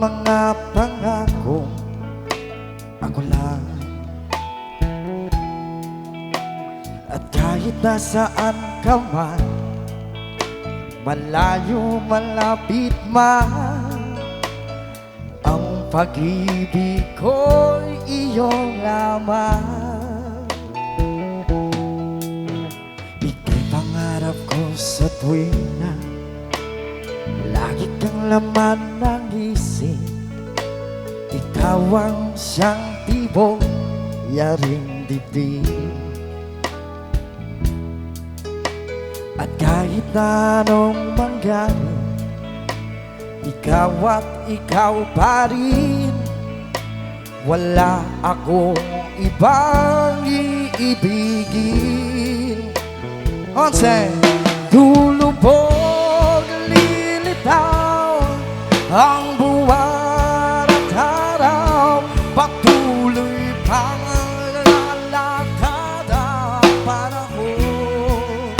mga pangako ako lang. At kahit nasaan ka man, malayo malapit man, ang pag-ibig ko'y iyong lamang. Ika'y pangarap ko sa tuwing na lagi kang laman ng isip. Ikaw ang siyang tibok, yaring dibdib. At kahit na anong mangyari, ikaw at ikaw pa rin. Wala akong ibang iibigin. Onse, lulubog, lilitaw ang buwan at araw, patuloy pang lalakad ang panahon.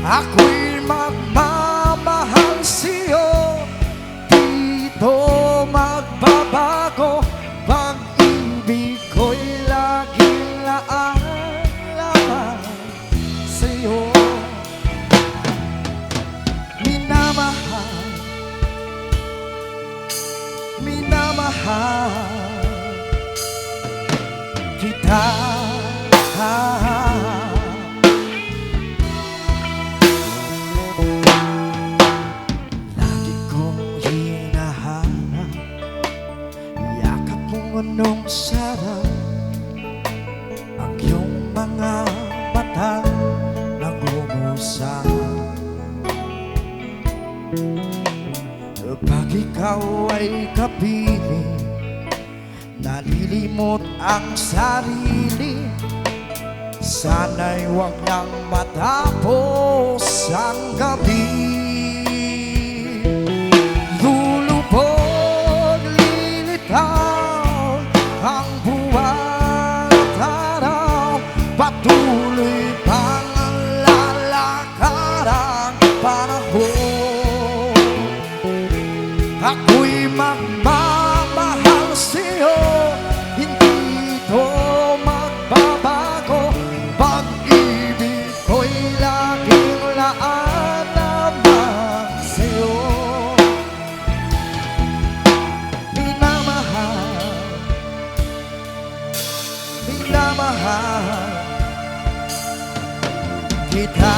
Ako'y magmamahal sa'yo, dito magbabago. Pag-ibig ko'y laging laan sa'yo. Minamahal, minamahal kita. Lagi kong hinahanap yakap mong anong sarap, ang iyong mga matang nangungusap. Pag ikaw ay kapiling, nalilimot ang sarili. Sana'y huwag nang matapos ang gabi. Lulubog, lilitaw ang buwan at araw, patuloy pang lalakad ang panahon. Ako'y magmamahal sa'yo, hindi ito magbabago. Pag-ibig ko'y laging laan naman sa'yo. Minamahal, minamahal kita.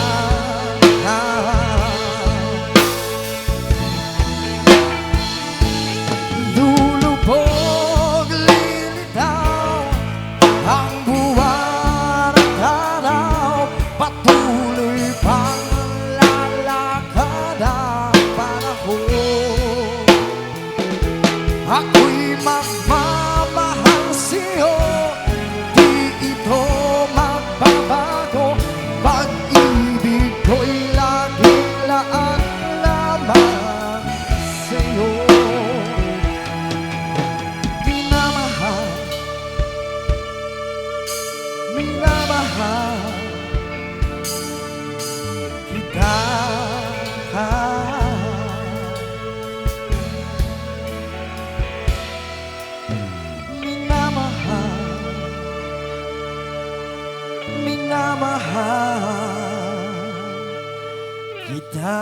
Lulubog, lilitaw ang buwan at araw, patuloy pang lalakad ang panahon. Ako'y magmamahal sa'yo, di ito magbabago. Pag-ibig ko'y laging laan lamang sa'yo. Minamahal kita. Minamahal, minamahal kita.